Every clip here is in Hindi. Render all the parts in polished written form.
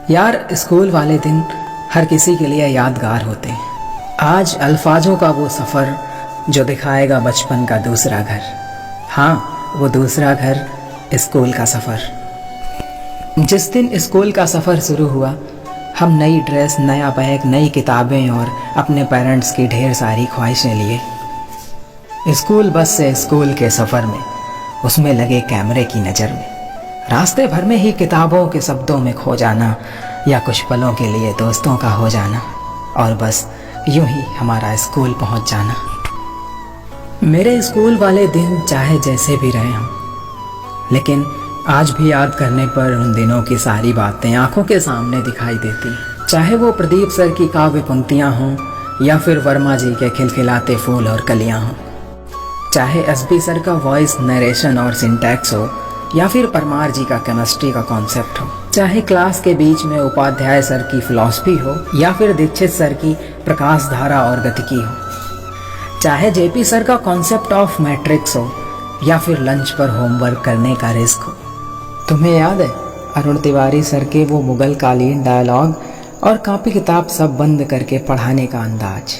यार स्कूल वाले दिन हर किसी के लिए यादगार होते हैं। आज अल्फाजों का वो सफ़र जो दिखाएगा बचपन का दूसरा घर। हाँ, वो दूसरा घर स्कूल का सफ़र। जिस दिन स्कूल का सफ़र शुरू हुआ, हम नई ड्रेस, नया बैग, नई किताबें और अपने पेरेंट्स की ढेर सारी ख्वाहिशें लिए स्कूल बस से स्कूल के सफ़र में, उसमें लगे कैमरे की नज़र में, रास्ते भर में ही किताबों के शब्दों में खो जाना या कुछ पलों के लिए दोस्तों का हो जाना और बस यूं ही हमारा स्कूल पहुंच जाना। मेरे स्कूल वाले दिन चाहे जैसे भी रहे हों, लेकिन आज भी याद करने पर उन दिनों की सारी बातें आंखों के सामने दिखाई देती। चाहे वो प्रदीप सर की काव्य पंक्तियाँ हों या फिर वर्मा जी के खिलखिलाते फूल और कलियाँ हों, चाहे एसबी सर का वॉइस नरेशन और सिंटैक्स हो या फिर परमार जी का केमिस्ट्री का कॉन्सेप्ट हो, चाहे क्लास के बीच में उपाध्याय सर की फिलॉसफी हो या फिर दीक्षित सर की प्रकाश धारा और गतिकी हो, चाहे जेपी सर का कॉन्सेप्ट ऑफ मैट्रिक्स हो या फिर लंच पर होमवर्क करने का रिस्क हो। तुम्हें याद है अरुण तिवारी सर के वो मुगल कालीन डायलॉग और कॉपी किताब सब बंद करके पढ़ाने का अंदाज?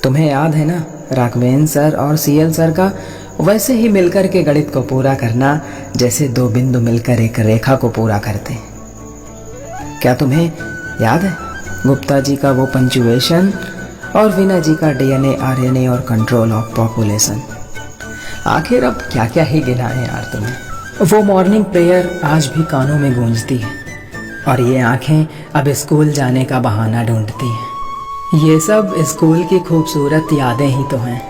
तुम्हें याद है ना राघवेंद्र सर और सीएल सर का वैसे ही मिलकर के गणित को पूरा करना जैसे दो बिंदु मिलकर एक रेखा को पूरा करते हैं? क्या तुम्हें याद है गुप्ता जी का वो पंचुएशन और वीना जी का डीएनए आरएनए और कंट्रोल ऑफ पॉपुलेशन? आखिर अब क्या क्या ही गिना है यार तुम्हें। वो मॉर्निंग प्रेयर आज भी कानों में गूंजती है और ये आंखें अब स्कूल जाने का बहाना ढूंढती हैं। ये सब स्कूल की खूबसूरत यादें ही तो हैं।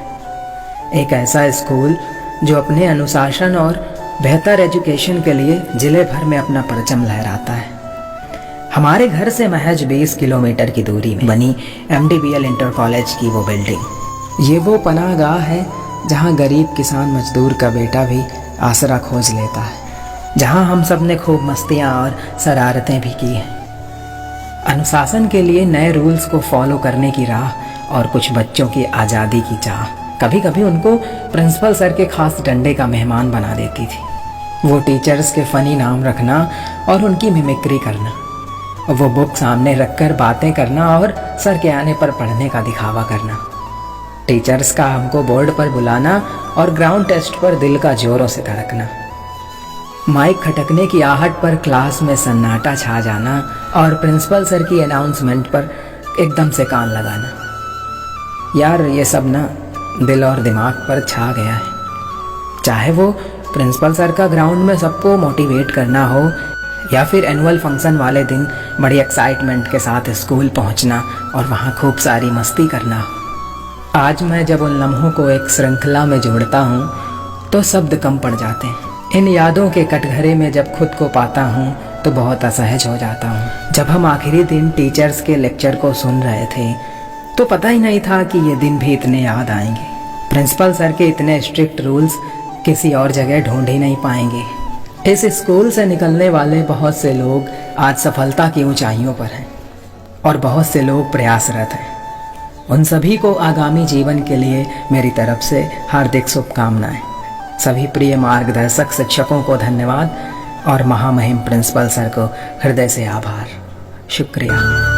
एक ऐसा स्कूल जो अपने अनुशासन और बेहतर एजुकेशन के लिए जिले भर में अपना परचम लहराता है। हमारे घर से महज 20 किलोमीटर की दूरी में बनी MDBL इंटर कॉलेज की वो बिल्डिंग, ये वो पनाहगाह है जहाँ गरीब किसान मजदूर का बेटा भी आसरा खोज लेता है, जहाँ हम सब ने खूब मस्तियाँ और शरारतें भी की हैं। अनुशासन के लिए नए रूल्स को फॉलो करने की राह और कुछ बच्चों की आज़ादी की चाह कभी कभी उनको प्रिंसिपल सर के खास डंडे का मेहमान बना देती थी। वो टीचर्स के फनी नाम रखना और उनकी मिमिक्री करना, वो बुक सामने रखकर बातें करना और सर के आने पर पढ़ने का दिखावा करना, टीचर्स का हमको बोर्ड पर बुलाना और ग्राउंड टेस्ट पर दिल का जोरों से धड़कना, माइक खटकने की आहट पर क्लास में सन्नाटा छा जाना और प्रिंसिपल सर की अनाउंसमेंट पर एकदम से कान लगाना। यार ये सब ना दिल और दिमाग पर छा गया है। चाहे वो प्रिंसिपल सर का ग्राउंड में सबको मोटिवेट करना हो या फिर एनुअल फंक्शन वाले दिन बड़ी एक्साइटमेंट के साथ स्कूल पहुंचना और वहाँ खूब सारी मस्ती करना हो। आज मैं जब उन लम्हों को एक श्रृंखला में जोड़ता हूँ तो शब्द कम पड़ जाते हैं। इन यादों के कटघरे में जब खुद को पाता हूँ तो बहुत असहज हो जाता हूँ। जब हम आखिरी दिन टीचर्स के लेक्चर को सुन रहे थे तो पता ही नहीं था कि ये दिन भी इतने याद आएंगे। प्रिंसिपल सर के इतने स्ट्रिक्ट रूल्स किसी और जगह ढूंढ ही नहीं पाएंगे। इस स्कूल से निकलने वाले बहुत से लोग आज सफलता की ऊंचाइयों पर हैं और बहुत से लोग प्रयासरत हैं। उन सभी को आगामी जीवन के लिए मेरी तरफ से हार्दिक शुभकामनाएं। सभी प्रिय मार्गदर्शक शिक्षकों को धन्यवाद और महामहिम प्रिंसिपल सर को हृदय से आभार। शुक्रिया।